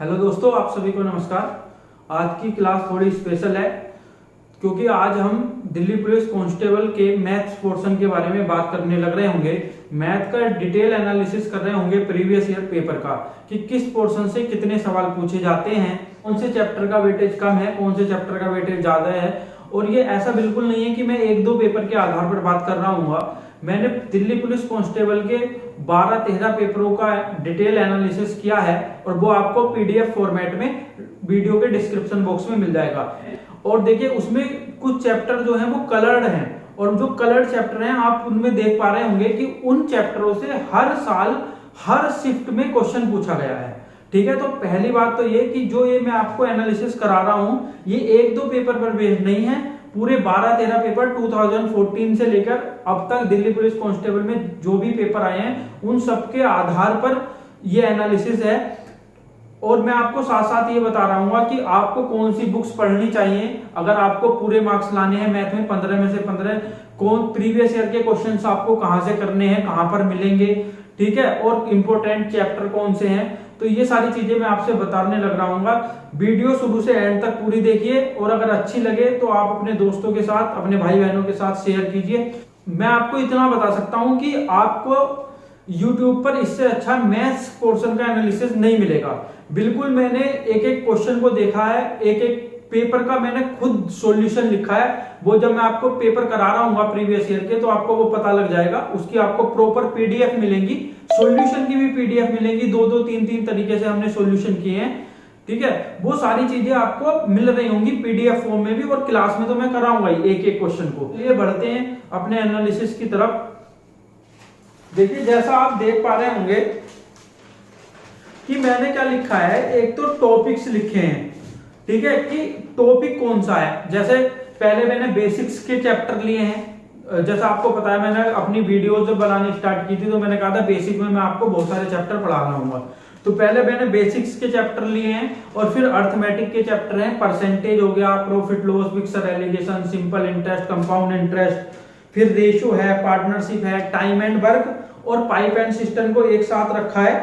Hello दोस्तों, आप सभी को नमस्कार। आज की क्लास थोड़ी स्पेशल है क्योंकि आज हम दिल्ली पुलिस कांस्टेबल के मैथ्स पोर्शन के बारे में बात करने लग रहे होंगे। मैथ का डिटेल एनालिसिस कर रहे होंगे प्रीवियस ईयर पेपर का कि किस पोर्शन से कितने सवाल पूछे जाते हैं, कौन से चैप्टर का वेटेज कम है, कौन से चैप्टर का वेटेज ज्यादा है। और ये ऐसा बिल्कुल नहीं है कि मैं एक दो पेपर के आधार पर बात कर रहा हूँ। मैंने दिल्ली पुलिस कांस्टेबल के 12-13 पेपरों का डिटेल एनालिसिस किया है और वो आपको पीडीएफ फॉर्मेट में वीडियो के डिस्क्रिप्शन बॉक्स में मिल जाएगा। और देखिए उसमें कुछ चैप्टर जो हैं वो कलर्ड हैं और जो कलर्ड चैप्टर हैं आप उनमें देख पा रहे होंगे कि उन चैप्टरों से हर साल हर शिफ्ट में क्वेश्चन पूछा गया है। ठीक है, तो पहली बात तो ये कि जो ये मैं आपको एनालिसिस करा रहा हूं ये एक दो पेपर पर बेस्ड नहीं है, पूरे 12-13 पेपर 2014 से लेकर अब तक दिल्ली पुलिस कांस्टेबल में जो भी पेपर आए हैं उन सबके आधार पर ये एनालिसिस है। और मैं आपको साथ साथ ये बता रहा हूँ कि आपको कौन सी बुक्स पढ़नी चाहिए अगर आपको पूरे मार्क्स लाने हैं मैथ में 15 में से 15। कौन प्रीवियस ईयर के क्वेश्चंस आपको कहां से करने हैं, कहां पर मिलेंगे, ठीक है, और इंपॉर्टेंट चैप्टर कौन से हैं, तो ये सारी चीजें मैं आपसे बताने लग रहा हूँ। वीडियो शुरू से एंड तक पूरी देखिए और अगर अच्छी लगे तो आप अपने दोस्तों के साथ, अपने भाई बहनों के साथ शेयर कीजिए। मैं आपको इतना बता सकता हूं कि आपको YouTube पर इससे अच्छा मैथ्स पोर्शन का एनालिसिस नहीं मिलेगा। बिल्कुल मैंने एक एक क्वेश्चन को देखा है, एक एक पेपर का मैंने खुद सॉल्यूशन लिखा है। वो जब मैं आपको पेपर करा रहा हूँ प्रीवियस ईयर के तो आपको वो पता लग जाएगा। उसकी आपको प्रॉपर पीडीएफ मिलेंगी, सॉल्यूशन की भी पीडीएफ मिलेंगी। दो तीन तरीके से हमने सॉल्यूशन किए हैं, ठीक है। वो सारी चीजें आपको मिल रही होंगी पीडीएफ फॉर्म में भी और क्लास में तो मैं कराऊंगा ही एक एक क्वेश्चन को। ये बढ़ते हैं अपने एनालिसिस की तरफ। देखिए जैसा आप देख पा रहे होंगे कि मैंने क्या लिखा है, एक तो टॉपिक्स लिखे हैं, ठीक है, कि टॉपिक कौन सा है। जैसे पहले मैंने बेसिक्स के चैप्टर लिए हैं। जैसा आपको पता है मैंने अपनी वीडियो जब बनानी स्टार्ट की थी तो मैंने कहा था बेसिक में मैं आपको बहुत सारे चैप्टर पढ़ा रहा हूँ। तो पहले मैंने बेसिक्स के चैप्टर लिए हैं और फिर अर्थमेटिक के चैप्टर हैं। परसेंटेज हो गया, profit loss, mixer alligation, simple interest, compound interest, फिर रेशियो है, पार्टनरशिप है, टाइम एंड वर्क और पाइप एंड सिस्टम को एक साथ रखा है।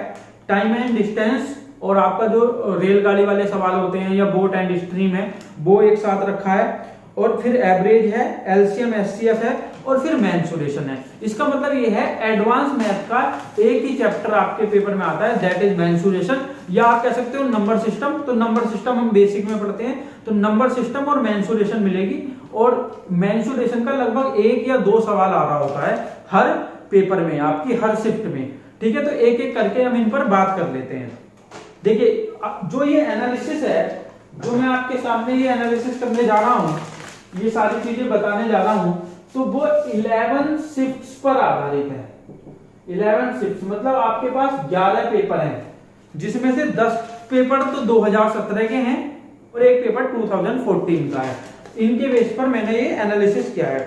टाइम एंड डिस्टेंस और आपका जो रेलगाड़ी वाले सवाल होते हैं या बोट एंड स्ट्रीम है वो एक साथ रखा है। और फिर एवरेज है, एलसीएम एचसीएफ है और फिर मेंसुरेशन है। इसका मतलब ये है एडवांस मैथ का एक ही चैप्टर आपके पेपर में आता है, दैट इज मेंसुरेशन, या आप कह सकते हो नंबर सिस्टम। तो नंबर सिस्टम हम बेसिक में पढ़ते हैं तो नंबर सिस्टम और मेंसुरेशन मिलेगी। और मेंसुरेशन का लगभग एक या दो सवाल आ रहा होता है हर पेपर में आपकी हर शिफ्ट में, ठीक है। तो एक एक करके हम इन पर बात कर लेते हैं। देखिए जो ये एनालिसिस है, जो मैं आपके सामने ये एनालिसिस करने जा रहा हूं, ये सारी चीजें बताने जा रहा हूं, तो वो 11 शिफ्ट्स पर आधारित है। 11 शिफ्ट्स मतलब आपके पास 11 पेपर हैं जिसमें से 10 पेपर तो 2017 के हैं और एक पेपर 2014 का है। इनके बेस पर मैंने ये एनालिसिस किया है।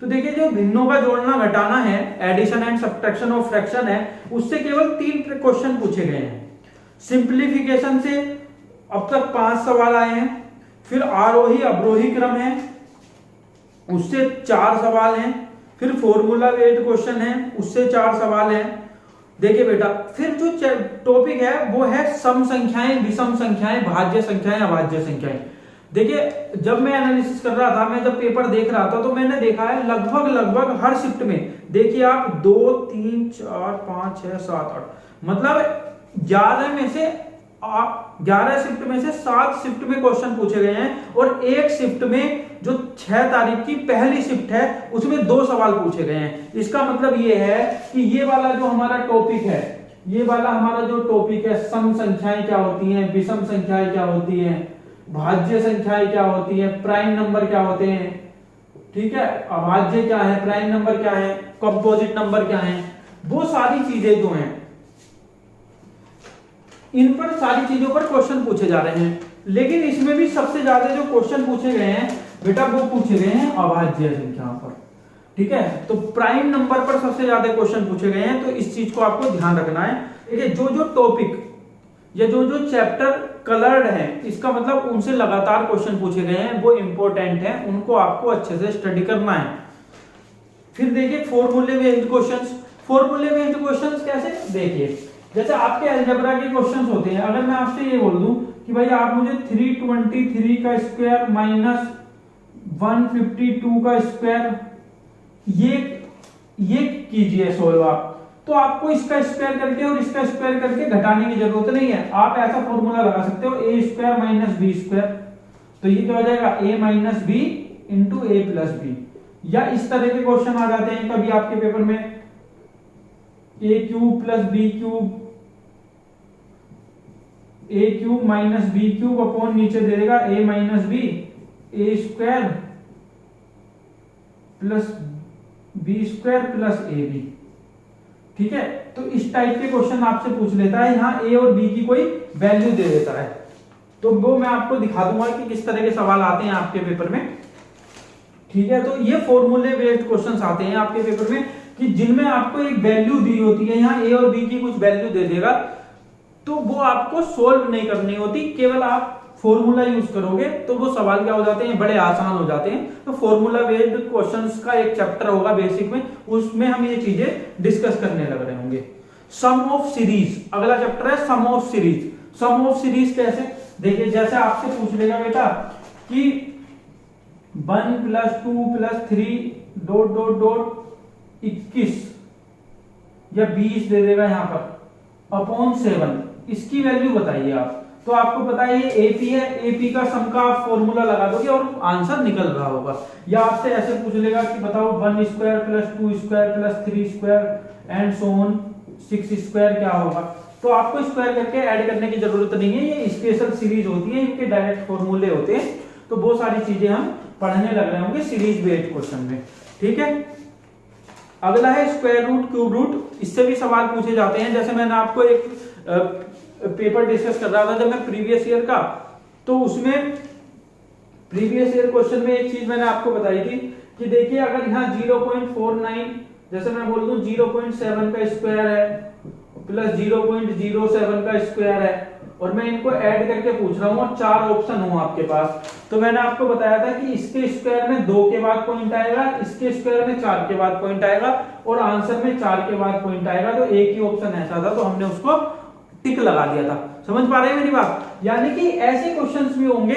तो देखिए जो भिन्नों का जोड़ना घटाना है, एडिशन एंड सब्ट्रैक्शन और फ्रैक्शन है, उससे केवल 3 क्वेश्चन पूछे गए हैं। सिंप्लीफिकेशन से अब तक 5 सवाल आए हैं। फिर आरोही अवरोही क्रम है, उससे 4 सवाल हैं। फिर फॉर्मूला बेस्ड क्वेश्चन है, उससे 4 सवाल हैं। देखिए बेटा, फिर जो टॉपिक है वो है सम संख्याएं, विषम संख्याएं, भाज्य संख्याएं, अभाज्य संख्याएं। देखिए जब मैं एनालिसिस कर रहा था, मैं जब पेपर देख रहा था तो मैंने देखा है लगभग हर शिफ्ट में, देखिए आप 2 3 4 5 6 7 8 मतलब 11 शिफ्ट में से 7 शिफ्ट में क्वेश्चन पूछे गए हैं। और एक शिफ्ट में जो 6 तारीख की पहली शिफ्ट है उसमें 2 सवाल पूछे गए हैं। इसका मतलब ये है कि ये वाला जो हमारा टॉपिक है, ये वाला हमारा जो टॉपिक है, सम संख्याएं क्या होती हैं, विषम संख्याएं क्या होती हैं, भाज्य संख्याएं क्या होती हैं, प्राइम नंबर क्या होते हैं, ठीक है, अभाज्य क्या है, प्राइम नंबर क्या है, कंपोजिट नंबर क्या है, वो सारी चीजें जो हैं इन पर सारी चीजों पर क्वेश्चन पूछे जा रहे हैं। लेकिन इसमें भी सबसे ज्यादा जो क्वेश्चन पूछे गए हैं बेटा वो पूछे गए हैं अभाज्य संख्याओं पर, ठीक है। तो प्राइम नंबर पर सबसे ज्यादा क्वेश्चन पूछे गए हैं, तो इस चीज को आपको ध्यान रखना है। देखिए जो टॉपिक या जो चैप्टर कलर्ड है, इसका मतलब उनसे लगातार क्वेश्चन पूछे गए हैं, वो इंपॉर्टेंट है, उनको आपको अच्छे से स्टडी करना है। फिर देखिए फॉर्मूले बेस्ड क्वेश्चंस। फॉर्मूले बेस्ड क्वेश्चंस कैसे, देखिए जैसे आपके अलजेब्रा के क्वेश्चंस होते हैं, अगर मैं आपसे ये बोल दूं कि भाई आप मुझे 323 का स्क्वायर माइनस 152 का स्क्वायर ये कीजिए सोल्व आप, तो आपको इसका स्क्वायर करके और इसका स्क्वायर करके घटाने की जरूरत नहीं है। आप ऐसा फॉर्मूला लगा सकते हो A square minus B square, तो ये क्या हो जाएगा a minus B into A plus B. या इस तरह के क्वेश्चन आ जाते हैं कभी आपके पेपर में, A cube plus B cube, A cube minus B cube upon नीचे दे देगा a minus B, A square plus B square plus A B. ठीक है, तो इस टाइप के क्वेश्चन आपसे पूछ लेता है, यहाँ a और b की कोई वैल्यू दे देता है, तो वो मैं आपको दिखा दूंगा कि किस तरह के सवाल आते हैं आपके पेपर में। ठीक है, तो ये फॉर्मूले बेस्ड क्वेश्चंस आते हैं आपके पेपर में कि जिनमें आपको एक वैल्यू दी होती है, यहाँ a और b की कुछ वैल्यू दे देगा, तो वो आपको सोल्व नहीं करनी होती, केवल आप फॉर्मूला यूज करोगे तो वो सवाल क्या हो जाते हैं, बड़े आसान हो जाते हैं। तो फॉर्मूला बेस्ड क्वेश्चंस का एक चैप्टर होगा बेसिक में, उसमें हम ये चीजें डिस्कस करने लग रहे होंगे। सम ऑफ सीरीज अगला चैप्टर है, sum of series. Sum of series कैसे, देखिए जैसे आपसे पूछ लेगा बेटा कि 1 plus 2 plus 3 dot dot dot 21 या 20 दे देगा यहाँ पर अपॉन 7, इसकी वैल्यू बताइए आप। तो आपको पता है ये एपी है, एपी का सम का फॉर्मूला लगा दोगे और आंसर निकल रहा होगा। या आपसे ऐसे पूछ लेगा कि बताओ 1 square plus 2 square plus 3 square and so on 6 square क्या होगा, तो आपको स्क्वायर करके ऐड करने की जरूरत नहीं है, ये स्पेशल सीरीज होती है, इनके डायरेक्ट फॉर्मूले होते हैं। तो बहुत सारी चीजें हम पढ़ने लग रहे होंगे सीरीज बेस्ड क्वेश्चन में। ठीक है, अगला है स्क्वायर रूट क्यूब रूट, इससे भी सवाल पूछे जाते हैं। जैसे मैंने आपको एक पेपर डिस्कस कर रहा था जब मैं प्रीवियस ईयर का, तो उसमें प्रीवियस ईयर क्वेश्चन में एक चीज मैंने आपको बताई थी कि देखिए अगर यहाँ 0.49 जैसे मैं बोल दूं 0.7 का स्क्वायर है प्लस 0.07 का स्क्वायर है और मैं इनको ऐड करके पूछ रहा हूँ और 4 ऑप्शन हो आपके पास, तो मैंने आपको बताया था कि इसके स्क्वायर में 2 के बाद पॉइंट आएगा, इसके स्क्वायर में 4 के बाद पॉइंट आएगा और आंसर में 4 के बाद पॉइंट आएगा। तो एक ही ऑप्शन ऐसा था, तो हमने उसको टिक लगा दिया था। समझ पा रहे हैं मेरी बात? यानी कि ऐसे क्वेश्चंस भी होंगे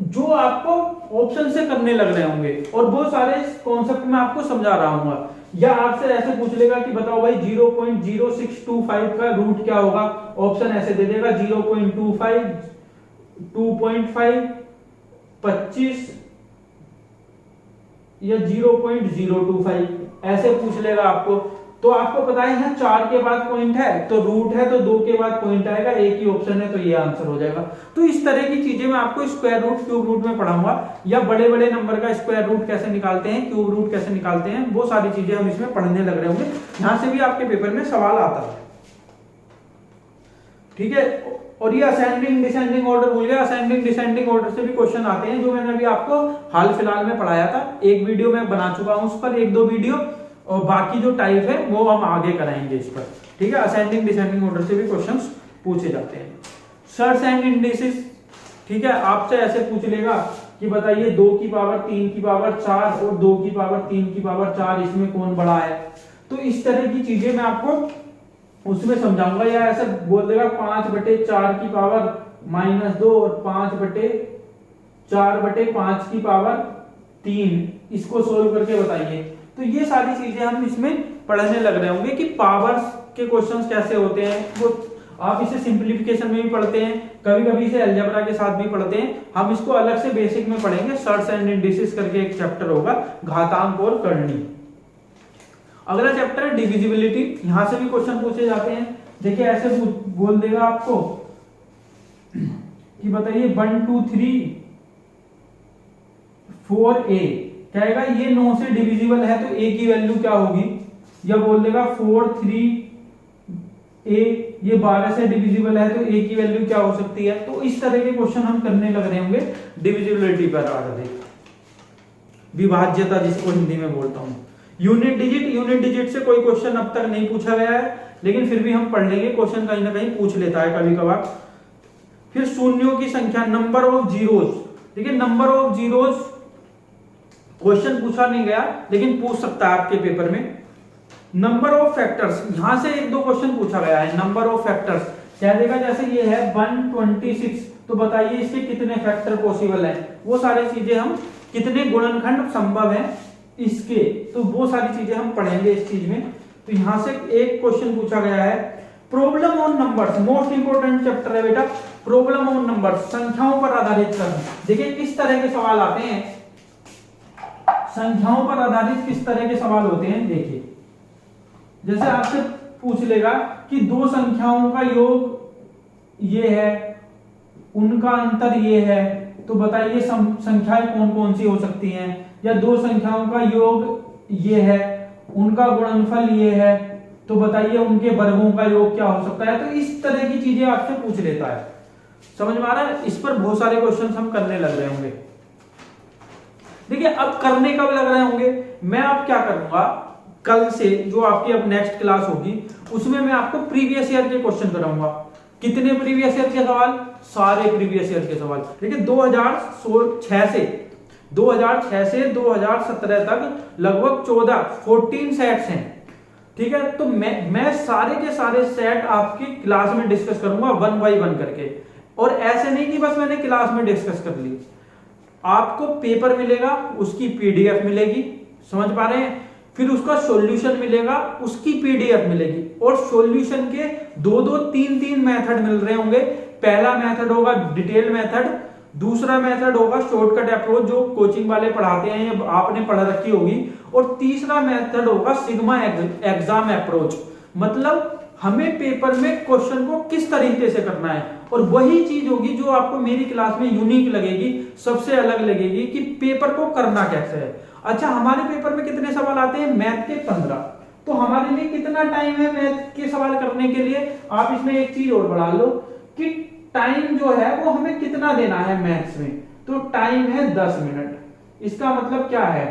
जो आपको ऑप्शन से करने लग रहे होंगे और बहुत सारे कॉन्सेप्ट में आपको समझा रहा हूँ। या आपसे ऐसे पूछ लेगा कि बताओ भाई 0.0625 का रूट क्या होगा, ऑप्शन ऐसे दे देगा 0.25, 2.5, 25 या 0.025 ऐसे पूछ लेगा आपको। तो आपको पता है यहाँ 4 के बाद पॉइंट है तो रूट है, तो 2 के बाद पॉइंट आएगा, एक ही ऑप्शन है, तो ये आंसर हो जाएगा। तो इस तरह की चीजें मैं आपको स्क्वायर रूट क्यूब रूट में पढ़ाऊंगा, या बड़े बड़े नंबर का स्क्वायर रूट कैसे निकालते हैं, क्यूब रूट कैसे निकालते हैं, वो सारी चीजें हम इसमें पढ़ने लग रहे होंगे। यहां से भी आपके पेपर में सवाल आता है। ठीक है, और ये असेंडिंग डिसेंडिंग ऑर्डर भूल गया, असेंडिंग डिसेंडिंग ऑर्डर से भी क्वेश्चन आते हैं, जो मैंने अभी आपको हाल फिलहाल में पढ़ाया था। एक वीडियो में बना चुका हूं उस पर, 1-2 वीडियो, और बाकी जो टाइप है वो हम आगे कराएंगे इस पर। ठीक है, असेंडिंग डिसेंडिंग ऑर्डर से भी क्वेश्चंस पूछे जाते हैं। सर्च एंड इंडिसेस, ठीक है, आपसे ऐसे पूछ लेगा कि बताइए 2 की पावर 3 की पावर 4 और 2 की पावर 3 की पावर 4 इसमें कौन बड़ा है। तो इस तरह की चीजें मैं आपको उसमें समझाऊंगा। या ऐसे बोल देगा 5/4 की पावर -2 और 5/4/5 की पावर 3, इसको सोल्व करके बताइए। तो ये सारी चीजें हम इसमें पढ़ने लग रहे होंगे कि पावर्स के क्वेश्चंस कैसे होते हैं। वो आप इसे सिंप्लीफिकेशन में भी पढ़ते हैं, कभी कभी इसे अलजेब्रा के साथ भी पढ़ते हैं। हम इसको अलग से बेसिक में पढ़ेंगे। सर्च एंड इंडिसेस करके एक चैप्टर होगा, घातांक और करनी। अगला चैप्टर है डिविजिबिलिटी, यहां से भी क्वेश्चन पूछे जाते हैं। देखिए ऐसे बोल देगा आपको कि बताइए 1 2 3 4a, कहेगा ये 9 से डिविजिबल है तो a की वैल्यू क्या होगी। या बोल देगा 4 3a, ये 12 से डिविजिबल है तो a की वैल्यू क्या हो सकती है। तो इस तरह के क्वेश्चन हम करने लग रहे होंगे डिविजिबिलिटी पर। आगे विभाज्यता, जिसको हिंदी में बोलता हूं। यूनिट डिजिट से कोई क्वेश्चन अब तक नहीं पूछा गया है, लेकिन फिर भी हम पढ़ लेंगे, क्वेश्चन कहीं ना कहीं पूछ लेता है कभी कभार। फिर शून्यों की संख्या, नंबर ऑफ जीरोस। देखिए नंबर ऑफ जीरोस क्वेश्चन पूछा नहीं गया, लेकिन पूछ सकता है आपके पेपर में। नंबर ऑफ फैक्टर्स, यहां से एक दो क्वेश्चन पूछा गया है। नंबर ऑफ फैक्टर्स क्या देगा, जैसे ये है 126, तो बताइए इसके कितने फैक्टर पॉसिबल है, वो सारी चीजें हम, कितने गुणनखंड संभव है इसके, तो वो सारी चीजें हम पढ़ेंगे इस चीज में। तो यहां से एक क्वेश्चन पूछा गया है, problem on numbers, most important chapter है बेटा, प्रॉब्लम ऑन नंबर्स, संख्याओं पर आधारित करना। देखिए किस तरह के सवाल आते हैं, संख्याओं पर आधारित किस तरह के सवाल होते हैं। देखिए जैसे आपसे पूछ लेगा कि दो संख्याओं का योग ये है, उनका अंतर ये है, तो बताइए संख्याएं कौन कौन सी हो सकती हैं। या दो संख्याओं का योग ये है, उनका गुणनफल ये है, तो बताइए उनके वर्गों का योग क्या हो सकता है। तो इस तरह की चीजें आपसे पूछ लेता है, समझ में आ रहा है। इस पर बहुत सारे क्वेश्चन हम करने लग रहे होंगे। देखिए अब करने कब लग रहे होंगे, मैं अब क्या करूंगा, कल से जो आपकी अब नेक्स्ट क्लास होगी उसमें मैं आपको प्रीवियस ईयर के क्वेश्चन कराऊंगा। कितने प्रीवियस ईयर के सवाल, सारे प्रीवियस ईयर के सवाल। देखिए 2006 से 2017 तक लगभग 14 सेट्स हैं, ठीक है। तो मैं सारे के सारे सेट आपकी क्लास में डिस्कस करूंगा 1 बाय 1 करके। और ऐसे नहीं कि बस मैंने क्लास में डिस्कस कर ली, आपको पेपर मिलेगा, उसकी पीडीएफ मिलेगी, समझ पा रहे हैं, फिर उसका सॉल्यूशन मिलेगा, उसकी पीडीएफ मिलेगी, और सॉल्यूशन के 2-3 मेथड मिल रहे होंगे। पहला मेथड होगा डिटेल मेथड, दूसरा मेथड होगा शॉर्टकट अप्रोच जो कोचिंग वाले पढ़ाते हैं, ये आपने पढ़ रखी होगी, और तीसरा मेथड होगा सिग्मा एग्जाम अप्रोच। मतलब हमें पेपर में क्वेश्चन को किस तरीके से करना है, और वही चीज होगी जो आपको मेरी क्लास में यूनिक लगेगी, सबसे अलग लगेगी कि पेपर को करना कैसे है। अच्छा हमारे पेपर में कितने सवाल आते हैं, मैथ के 15, तो हमारे लिए कितना टाइम है मैथ के सवाल करने के लिए। आप इसमें एक चीज और बढ़ा लो कि टाइम जो है वो हमें कितना देना है मैथ्स में, तो टाइम है 10 मिनट। इसका मतलब क्या है,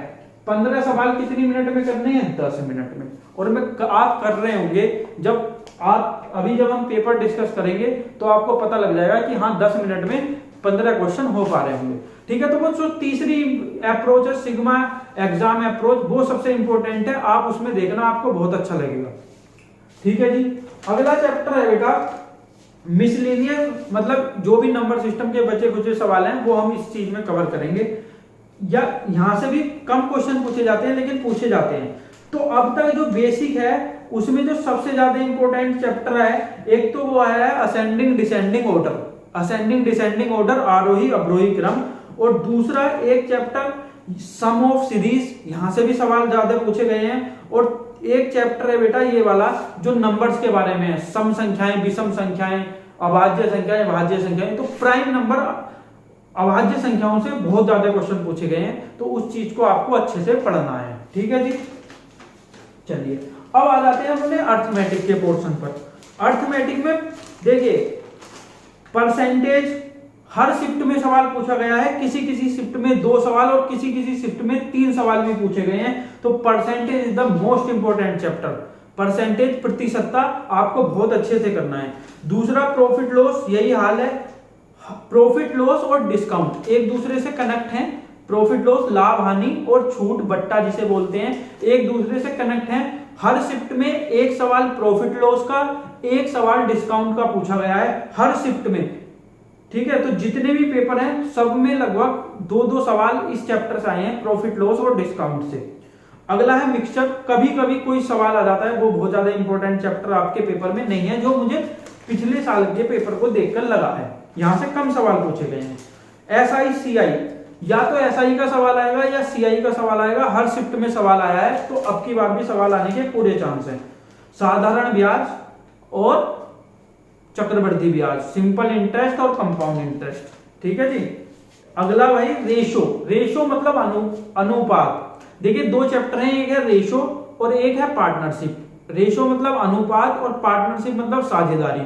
15 सवाल कितनी मिनट में करने हैं, 10 मिनट में। और आप कर रहे होंगे, जब हम पेपर डिस्कस करेंगे तो आपको पता लग जाएगा कि हाँ 10 मिनट में 15 क्वेश्चन हो पा रहे होंगे, ठीक है। तो वो जो तीसरी अप्रोच है सिग्मा एग्जाम अप्रोच, वो सबसे इंपॉर्टेंट है, आप उसमें देखना, आपको बहुत अच्छा लगेगा, ठीक है जी। अगला चैप्टर है बेटा मिसलेनियस, मतलब जो भी नंबर सिस्टम के बचे कुछ सवाल हैं वो हम इस चीज में कवर करेंगे। या यहां से भी कम क्वेश्चन पूछे जाते हैं लेकिन पूछे जाते हैं। तो अब तक जो बेसिक है उसमें जो सबसे ज्यादा इंपॉर्टेंट चैप्टर है, एक तो वो है असेंडिंग डिसेंडिंग ऑर्डर, आरोही अवरोही क्रम, और दूसरा एक चैप्टर सम ऑफ सीरीज, यहां से भी सवाल ज्यादा पूछे गए हैं। और एक चैप्टर है बेटा ये वाला जो नंबर्स के बारे में है, सम संख्याएं, विषम संख्याएं, अभाज्य संख्याएं, भाज्य संख्याएं। तो प्राइम नंबर, अभाज्य संख्याओं से बहुत ज्यादा क्वेश्चन पूछे गए हैं, तो उस चीज को आपको अच्छे से पढ़ना है, ठीक है जी। चलिए अब आ जाते हैं अपने अर्थमेटिक के पोर्शन पर। अर्थमेटिक में देखिए परसेंटेज हर शिफ्ट में सवाल पूछा गया है, किसी किसी शिफ्ट में 2 सवाल और किसी किसी शिफ्ट में 3 सवाल भी पूछे गए हैं। तो percentage is the most important chapter. Percentage प्रतिशतता आपको बहुत अच्छे से करना है। दूसरा प्रॉफिट लॉस, यही हाल है, प्रॉफिट लॉस और डिस्काउंट एक दूसरे से कनेक्ट हैं। प्रॉफिट लॉस लाभ हानि और छूट बट्टा जिसे बोलते हैं, एक दूसरे से कनेक्ट हैं। हर शिफ्ट में एक सवाल प्रॉफिट लॉस का, एक सवाल डिस्काउंट का पूछा गया है हर शिफ्ट में, ठीक है। तो जितने भी पेपर हैं सब में लगभग 2-2 सवाल इस चैप्टर से आए हैं, प्रॉफिट लॉस और डिस्काउंट से। अगला है मिक्सचर, कभी कभी कोई सवाल आ जाता है, वो बहुत ज्यादा इंपॉर्टेंट चैप्टर आपके पेपर में नहीं है, जो मुझे पिछले साल के पेपर को देखकर लगा है, यहां से कम सवाल पूछे गए हैं। एसआई सीआई, या तो एसआई का सवाल आएगा या सीआई का सवाल आएगा, हर शिफ्ट में सवाल आया है, तो अब की बार भी सवाल आने के पूरे चांस हैं। साधारण ब्याज और चक्रवृद्धि ब्याज, सिंपल इंटरेस्ट और कंपाउंड इंटरेस्ट, ठीक है जी। अगला भाई रेशो मतलब अनुपात। देखिए 2 चैप्टर हैं, एक है रेशो और एक है पार्टनरशिप। रेशो मतलब अनुपात और पार्टनरशिप मतलब साझेदारी।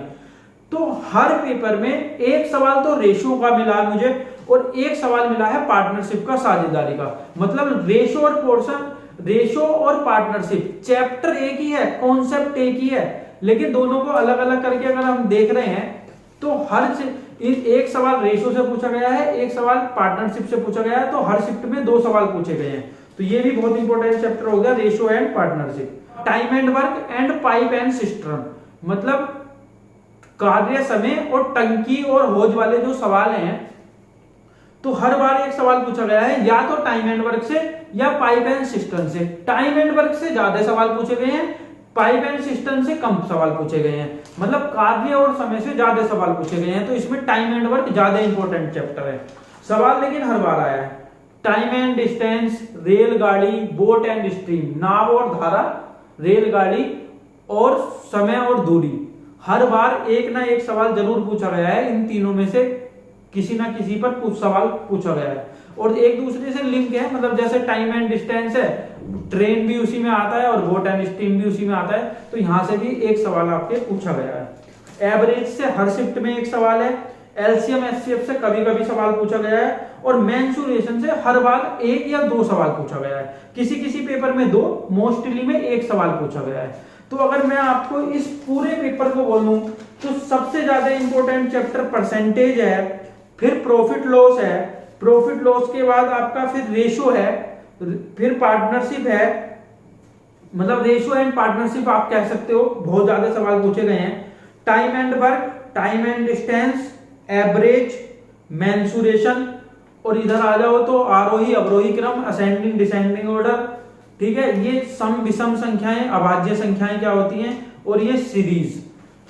तो हर पेपर में एक सवाल तो रेशो का मिला है मुझे और एक सवाल मिला है पार्टनरशिप का, साझेदारी का। मतलब रेशो और पार्टनरशिप चैप्टर एक ही है, कॉन्सेप्ट एक ही है, लेकिन दोनों को अलग अलग करके अगर हम देख रहे हैं तो एक सवाल रेशो से पूछा गया है, एक सवाल पार्टनरशिप से पूछा गया है, तो हर शिफ्ट में 2 सवाल पूछे गए हैं। तो ये भी बहुत इंपॉर्टेंट चैप्टर हो गया, ratio and partnership. Time and work and pipe and cistern, मतलब कार्य समय और टंकी और होज वाले जो सवाल हैं, तो हर बार एक सवाल पूछा गया है या तो टाइम एंड वर्क से या पाइप एंड सिस्टर्न से। टाइम एंड वर्क से ज्यादा सवाल पूछे गए हैं, पाइप एंड सिस्टर्न से कम सवाल पूछे गए हैं, मतलब कार्य और समय से ज्यादा सवाल पूछे गए हैं। तो इसमें टाइम एंड वर्क ज्यादा इंपॉर्टेंट चैप्टर है। सवाल लेकिन हर बार आया है, टाइम एंड डिस्टेंस, रेलगाड़ी, बोट एंड स्ट्रीम, नाव और धारा, रेलगाड़ी और समय और दूरी, हर बार एक ना एक सवाल जरूर पूछा गया है। इन तीनों में से किसी ना किसी पर कुछ सवाल पूछा गया है और एक दूसरे से लिंक है, मतलब जैसे टाइम एंड डिस्टेंस है, ट्रेन भी उसी में आता है और बोट एंड स्ट्रीम भी उसी में आता है, तो यहां से भी एक सवाल आपके पूछा गया है। एवरेज से हर शिफ्ट में एक सवाल है, एलसीएम एचसीएफ से कभी कभी सवाल पूछा गया है और मेंसुरेशन से हर बार एक या दो सवाल पूछा गया है। किसी किसी पेपर में दो, मोस्टली में एक सवाल पूछा गया है। तो अगर मैं आपको इस पूरे पेपर को बोलूं तो सबसे ज्यादा इंपॉर्टेंट चैप्टर परसेंटेज है, फिर प्रॉफिट लॉस है, प्रॉफिट लॉस के बाद आपका फिर रेशो है, फिर पार्टनरशिप है, मतलब रेशो एंड पार्टनरशिप आप कह सकते हो, बहुत ज्यादा सवाल पूछे गए हैं। Time and work, time and distance, average, mensuration, और इधर आ जाओ तो आरोही अवरोही क्रम, असेंडिंग डिसेंडिंग ऑर्डर, ठीक है, ये सम विषम संख्याएं, अभाज्य संख्याएं क्या होती हैं, और ये सीरीज,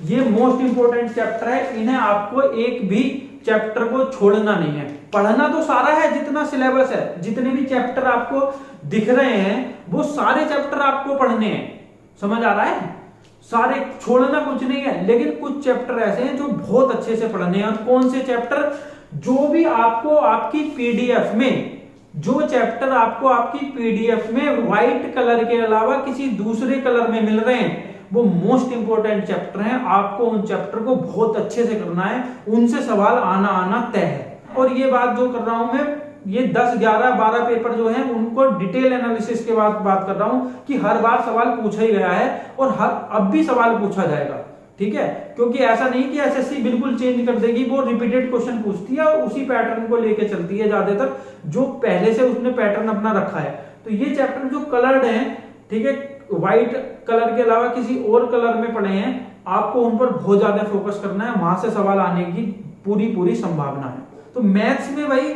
ये मोस्ट इंपोर्टेंट चैप्टर है। इन्हें आपको एक भी चैप्टर को छोड़ना नहीं है, पढ़ना तो सारा है, जितना सिलेबस है, जितने भी चैप्टर आपको दिख रहे हैं वो सारे चैप्टर आपको पढ़ने हैं, समझ आ रहा है, सारे छोड़ना कुछ नहीं है। लेकिन कुछ चैप्टर ऐसे हैं जो बहुत अच्छे से पढ़ने हैं। और कौन से चैप्टर? जो भी आपको आपकी पीडीएफ में, जो चैप्टर आपको आपकी पीडीएफ में व्हाइट कलर के अलावा किसी दूसरे कलर में मिल रहे हैं, वो मोस्ट इंपोर्टेंट चैप्टर हैं। आपको उन चैप्टर को बहुत अच्छे से करना है, उनसे सवाल आना तय है। और ये बात जो कर रहा हूं मैं, ये 10, 11, 12 पेपर जो हैं उनको डिटेल एनालिसिस के बाद बात कर रहा हूं कि हर बार सवाल पूछा ही गया है और अब भी सवाल पूछा जाएगा, ठीक है। क्योंकि ऐसा नहीं कि एसएससी बिल्कुल चेंज कर देगी, वो रिपीटेड क्वेश्चन पूछती है और उसी पैटर्न को लेके चलती है ज्यादातर, जो पहले से उसने पैटर्न अपना रखा है। तो ये चैप्टर जो कलर्ड है, ठीक है, व्हाइट कलर के अलावा किसी और कलर में पढ़े हैं, आपको उन पर बहुत ज्यादा फोकस करना है, वहां से सवाल आने की पूरी संभावना है। तो मैथ्स में भाई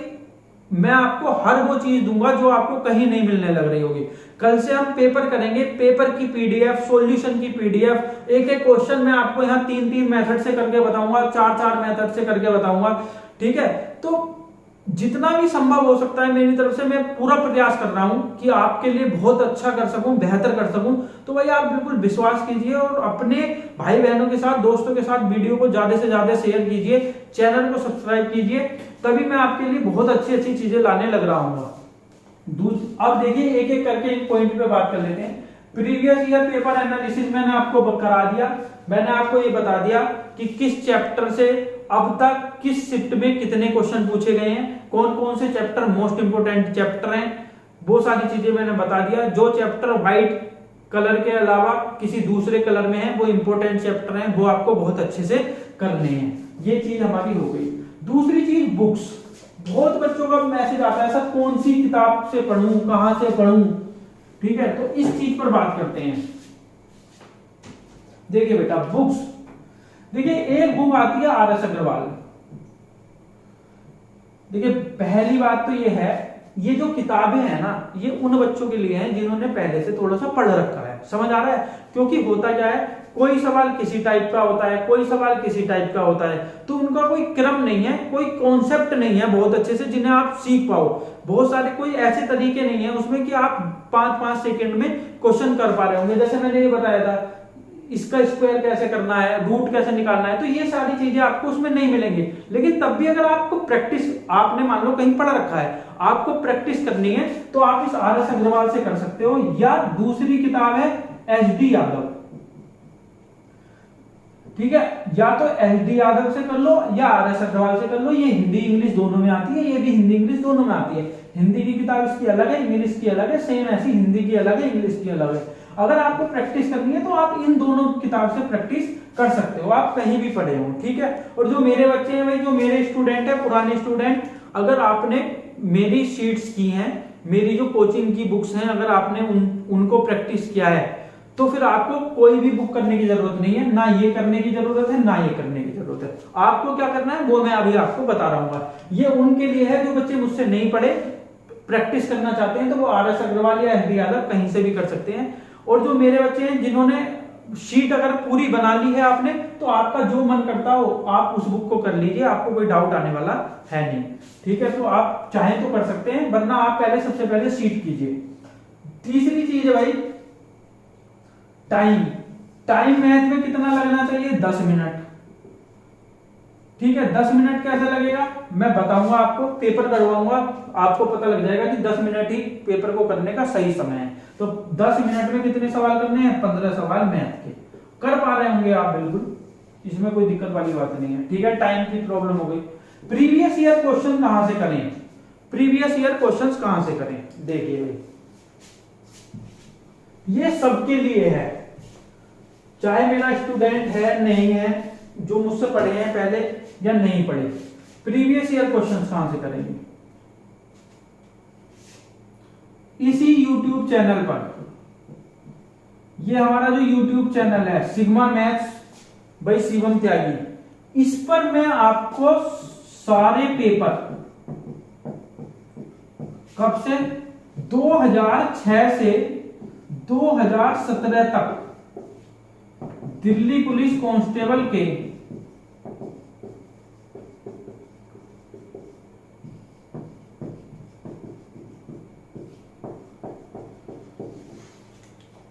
मैं आपको हर वो चीज दूंगा जो आपको कहीं नहीं मिलने लग रही होगी। कल से हम पेपर करेंगे, पेपर की पीडीएफ, सॉल्यूशन की पीडीएफ, एक एक क्वेश्चन मैं आपको यहाँ 3-3 मेथड से करके बताऊंगा, 4-4 मेथड से करके बताऊंगा, ठीक है। तो जितना भी संभव हो सकता है मेरी तरफ से मैं पूरा प्रयास कर रहा हूं कि आपके लिए बहुत अच्छा कर सकूं, बेहतर कर सकूं। तो भाई आप बिल्कुल विश्वास कीजिए और अपने भाई बहनों के साथ, दोस्तों के साथ वीडियो को ज्यादा से ज्यादा शेयर कीजिए, चैनल को सब्सक्राइब कीजिए, तभी मैं आपके लिए बहुत अच्छी चीजें लाने लग रहा हूँ। अब देखिए एक एक करके एक पॉइंट पे बात कर लेते हैं। प्रीवियस ईयर पेपर एनालिसिस मैंने आपको करा दिया, मैंने आपको ये बता दिया कि किस चैप्टर से अब तक किस शिफ्ट में कितने क्वेश्चन पूछे गए हैं, कौन कौन से चैप्टर मोस्ट इंपोर्टेंट चैप्टर हैं, वो सारी चीजें मैंने बता दिया। जो चैप्टर व्हाइट कलर के अलावा किसी दूसरे कलर में है वो इंपोर्टेंट चैप्टर हैं, वो आपको बहुत अच्छे से करने हैं। ये चीज हमारी हो गई। दूसरी चीज बुक्स, बहुत बच्चों का मैसेज आता है सर कौन सी किताब से पढ़ूं, कहां से पढ़ूं, ठीक है। तो इस चीज पर बात करते हैं। देखिए बेटा बुक्स, देखिए एक बुक आती है आर एस अग्रवाल। देखिए पहली बात तो ये है, ये जो किताबें हैं ना, ये उन बच्चों के लिए हैं जिन्होंने पहले से थोड़ा सा पढ़ रखा है, समझ आ रहा है। क्योंकि होता क्या है, कोई सवाल किसी टाइप का होता है, कोई सवाल किसी टाइप का होता है, तो उनका कोई क्रम नहीं है, कोई कॉन्सेप्ट नहीं है बहुत अच्छे से जिन्हें आप सीख पाओ। बहुत सारे कोई ऐसे तरीके नहीं है उसमें कि आप 5-5 सेकंड में क्वेश्चन कर पा रहे होंगे। जैसे मैंने ये बताया था इसका स्क्वायर कैसे करना है, रूट कैसे निकालना है, तो ये सारी चीजें आपको उसमें नहीं मिलेंगी। लेकिन तब भी अगर आपको प्रैक्टिस, आपने मान लो कहीं पढ़ा रखा है, आपको प्रैक्टिस करनी है, तो आप इस आर एस अग्रवाल से कर सकते हो। या दूसरी किताब है एच.डी. यादव, ठीक है, या तो एच.डी. यादव से कर लो या आर एस अग्रवाल से कर लो। ये हिंदी इंग्लिश दोनों में आती है, ये भी हिंदी इंग्लिश दोनों में आती है। हिंदी की किताब इसकी अलग है, इंग्लिश की अलग है, सेम ऐसी हिंदी की अलग है, इंग्लिश की अलग है। अगर आपको प्रैक्टिस करनी है तो आप इन दोनों किताब से प्रैक्टिस कर सकते हो, आप कहीं भी पढ़े हो, ठीक है। और जो मेरे बच्चे हैं भाई, जो मेरे स्टूडेंट है, पुराने स्टूडेंट, अगर आपने मेरी शीट्स की हैं, मेरी जो कोचिंग की बुक्स हैं, अगर आपने उनको प्रैक्टिस किया है, तो फिर आपको कोई भी बुक करने की जरूरत नहीं है, ना ये करने की जरूरत है, ना ये करने की जरूरत है। आपको क्या करना है वो मैं अभी आपको बता रहा हूँ। ये उनके लिए है जो बच्चे मुझसे नहीं पढ़े, प्रैक्टिस करना चाहते हैं, तो वो RS अग्रवाल या FB यादव कहीं से भी कर सकते हैं। और जो मेरे बच्चे हैं जिन्होंने शीट अगर पूरी बना ली है आपने, तो आपका जो मन करता हो आप उस बुक को कर लीजिए, आपको कोई डाउट आने वाला है नहीं। ठीक है, तो आप चाहें तो कर सकते हैं, वरना आप पहले सबसे पहले शीट कीजिए। तीसरी चीज है भाई टाइम। टाइम मैथ में कितना लगना चाहिए? 10 मिनट। ठीक है, 10 मिनट कैसे लगेगा मैं बताऊंगा आपको, पेपर करवाऊंगा, आपको पता लग जाएगा कि 10 मिनट ही पेपर को करने का सही समय है। तो 10 मिनट में कितने सवाल करने हैं? 15 सवाल मैथ के। कर पा रहे होंगे आप बिल्कुल, इसमें कोई दिक्कत वाली बात नहीं है। ठीक है, टाइम की प्रॉब्लम हो गई। प्रीवियस ईयर क्वेश्चन कहां से करें? प्रीवियस ईयर क्वेश्चंस कहां से करें? देखिए भाई, ये सबके लिए है, चाहे मेरा स्टूडेंट है नहीं है, जो मुझसे पढ़े हैं पहले या नहीं पढ़े। प्रीवियस ईयर क्वेश्चंस कहां से करेंगे? इसी YouTube चैनल पर, ये हमारा जो YouTube चैनल है सिग्मा मैथ्स बाय शिवम त्यागी, इस पर मैं आपको सारे पेपर कब से 2006 से 2017 तक दिल्ली पुलिस कांस्टेबल के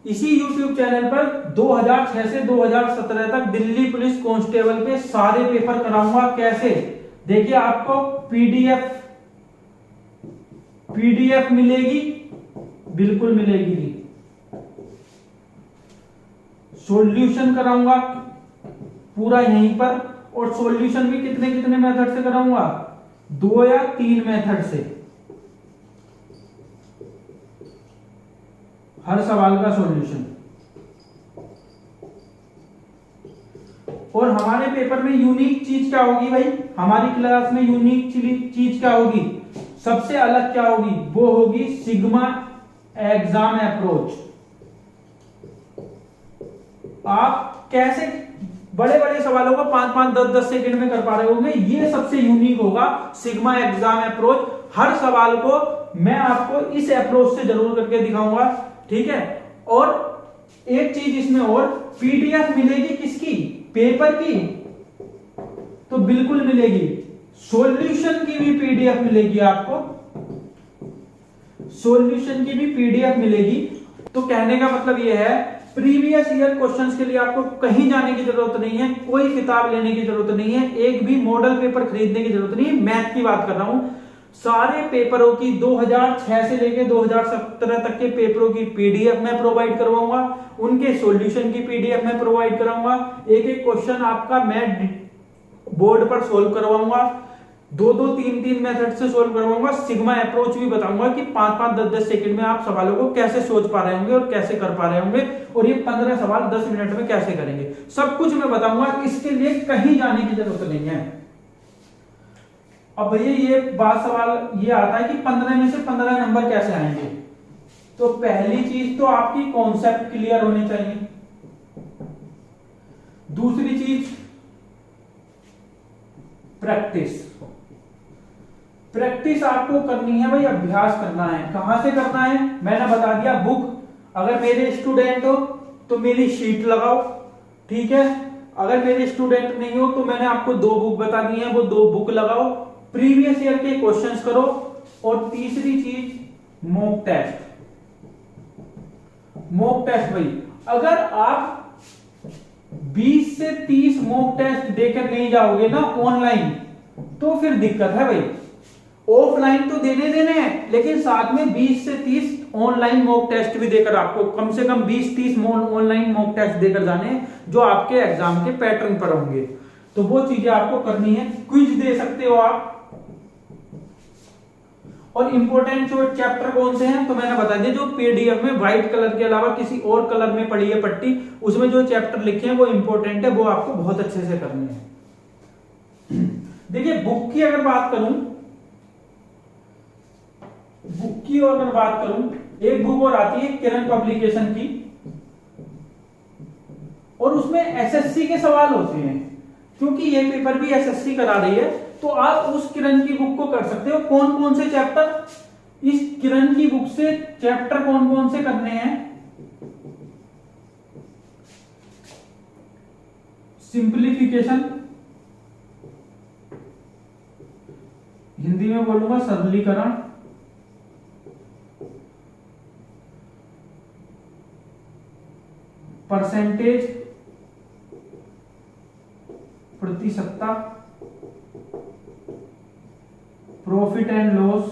इसी YouTube चैनल पर 2006 से 2017 तक दिल्ली पुलिस कांस्टेबल के सारे पेपर कराऊंगा। कैसे? देखिए, आपको पीडीएफ मिलेगी, बिल्कुल मिलेगी। सॉल्यूशन कराऊंगा पूरा यहीं पर, और सॉल्यूशन भी कितने कितने मेथड से कराऊंगा? 2 या 3 मेथड से, हर सवाल का सॉल्यूशन। और हमारे पेपर में यूनिक चीज क्या होगी भाई? हमारी क्लास में यूनिक चीज क्या होगी? सबसे अलग क्या होगी? वो होगी सिग्मा एग्जाम अप्रोच। आप कैसे बड़े बड़े सवालों को 5-5, 10-10 सेकंड में कर पा रहे होंगे, ये सबसे यूनिक होगा सिग्मा एग्जाम अप्रोच। हर सवाल को मैं आपको इस अप्रोच से जरूर करके दिखाऊंगा। ठीक है, और एक चीज इसमें और, पीडीएफ मिलेगी किसकी? पेपर की, तो बिल्कुल मिलेगी। सॉल्यूशन की भी पीडीएफ मिलेगी आपको, सॉल्यूशन की भी पीडीएफ मिलेगी। तो कहने का मतलब यह है, प्रीवियस ईयर क्वेश्चंस के लिए आपको कहीं जाने की जरूरत नहीं है, कोई किताब लेने की जरूरत नहीं है, एक भी मॉडल पेपर खरीदने की जरूरत नहीं है। मैथ की बात कर रहा हूं, सारे पेपरों की 2006 से लेकर 2017 तक के पेपरों की पीडीएफ मैं प्रोवाइड करवाऊंगा, उनके सॉल्यूशन की पीडीएफ मैं प्रोवाइड कराऊंगा, एक एक क्वेश्चन आपका मैं बोर्ड पर सोल्व करवाऊंगा, 2-2, 3-3 मेथड से सोल्व करवाऊंगा। सिग्मा अप्रोच भी बताऊंगा कि 5-5, 10-10 सेकंड में आप सवालों को कैसे सोच पा रहे होंगे और कैसे कर पा रहे होंगे, और ये 15 सवाल 10 मिनट में कैसे करेंगे, सब कुछ मैं बताऊंगा। इसके लिए कहीं जाने की जरूरत नहीं है। अब भैया ये बात सवाल ये आता है कि 15 में से 15 नंबर कैसे आएंगे? तो पहली चीज तो आपकी कॉन्सेप्ट क्लियर होनी चाहिए। दूसरी चीज प्रैक्टिस। प्रैक्टिस आपको करनी है भाई, अभ्यास करना है। कहां से करना है? मैंने बता दिया, बुक। अगर मेरे स्टूडेंट हो तो मेरी शीट लगाओ। ठीक है, अगर मेरे स्टूडेंट नहीं हो तो मैंने आपको 2 बुक बता दी है, वो 2 बुक लगाओ, प्रीवियस ईयर के क्वेश्चंस करो। और तीसरी चीज मॉक टेस्ट। मॉक टेस्ट भाई, अगर आप 20 से 30 मॉक टेस्ट देकर नहीं जाओगे ना ऑनलाइन, तो फिर दिक्कत है भाई। ऑफलाइन तो देने हैं, लेकिन साथ में 20 से 30 ऑनलाइन मॉक टेस्ट भी देकर, आपको कम से कम 20-30 ऑनलाइन मॉक टेस्ट देकर जाने हैं, जो आपके एग्जाम के पैटर्न पर होंगे। तो वो चीजें आपको करनी है। क्विज दे सकते हो आप। और इंपॉर्टेंट जो चैप्टर कौन से हैं तो मैंने बता दिया, जो पीडीएफ में व्हाइट कलर के अलावा किसी और कलर में पड़ी है पट्टी, उसमें जो चैप्टर लिखे हैं वो इंपॉर्टेंट है, वो आपको बहुत अच्छे से करने हैं। देखिए, बुक की अगर बात करूं, एक बुक और आती है किरण पब्लिकेशन की, और उसमें एसएससी के सवाल होते हैं, क्योंकि ये पेपर भी एसएससी करा रही है, तो आप उस किरण की बुक को कर सकते हो। कौन कौन से चैप्टर इस किरण की बुक से, चैप्टर कौन कौन से करने हैं? सिंप्लीफिकेशन, हिंदी में बोलूंगा सरलीकरण, परसेंटेज प्रतिशतता, प्रॉफिट एंड लॉस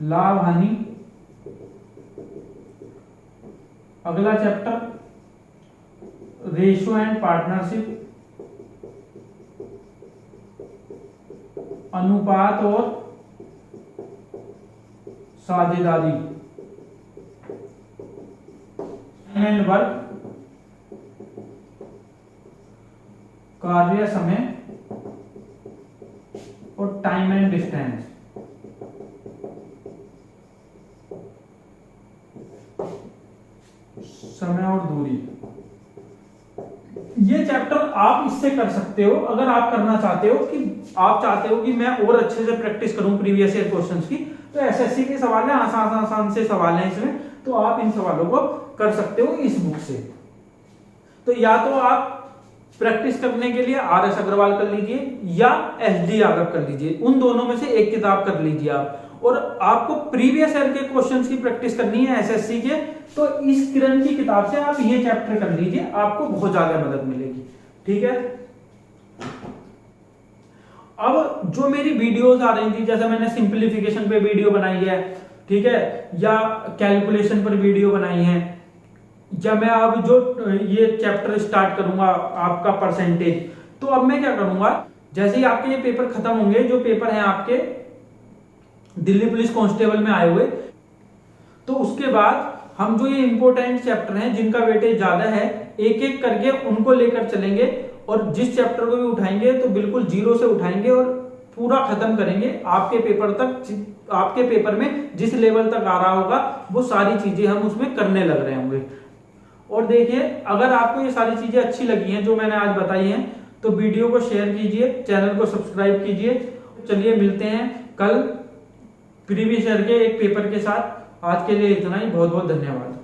लाभ हानि। अगला चैप्टर रेशियो एंड पार्टनरशिप, अनुपात और साझेदारी। एंड वर्क, कार्य समय और टाइम एंड डिस्टेंस। समय और दूरी। ये चैप्टर आप इससे कर सकते हो अगर आप करना चाहते हो कि आप चाहते हो कि मैं और अच्छे से प्रैक्टिस करूं प्रीवियस ईयर क्वेश्चंस की, तो एसएससी के सवाल है, आसान आसान से सवाल हैं इसमें, तो आप इन सवालों को कर सकते हो इस बुक से। तो या तो आप प्रैक्टिस करने के लिए आर.एस. अग्रवाल कर लीजिए या एस.डी. यादव कर लीजिए, उन दोनों में से एक किताब कर लीजिए आप। और आपको प्रीवियस ईयर के क्वेश्चंस की प्रैक्टिस करनी है एसएससी के, तो इस किरण की किताब से आप ये चैप्टर कर लीजिए, आपको बहुत ज्यादा मदद मिलेगी। ठीक है। अब जो मेरी वीडियोस आ रही थी, जैसे मैंने सिंप्लीफिकेशन पे वीडियो बनाई है, ठीक है, या कैलकुलेशन पर वीडियो बनाई है, जब मैं अब जो ये चैप्टर स्टार्ट करूंगा आपका परसेंटेज, तो अब मैं क्या करूंगा, जैसे ही आपके ये पेपर खत्म होंगे, जो पेपर हैं आपके दिल्ली पुलिस कांस्टेबल में आए हुए, तो उसके बाद हम जो ये इंपॉर्टेंट चैप्टर हैं जिनका वेटेज ज्यादा है, एक एक करके उनको लेकर चलेंगे, और जिस चैप्टर को भी उठाएंगे तो बिल्कुल जीरो से उठाएंगे और पूरा खत्म करेंगे। आपके पेपर तक, आपके पेपर में जिस लेवल तक आ रहा होगा वो सारी चीजें हम उसमें करने लग रहे होंगे। और देखिए, अगर आपको ये सारी चीजें अच्छी लगी हैं जो मैंने आज बताई हैं, तो वीडियो को शेयर कीजिए, चैनल को सब्सक्राइब कीजिए। चलिए मिलते हैं कल प्रीवियस ईयर के एक पेपर के साथ। आज के लिए इतना ही, बहुत बहुत धन्यवाद।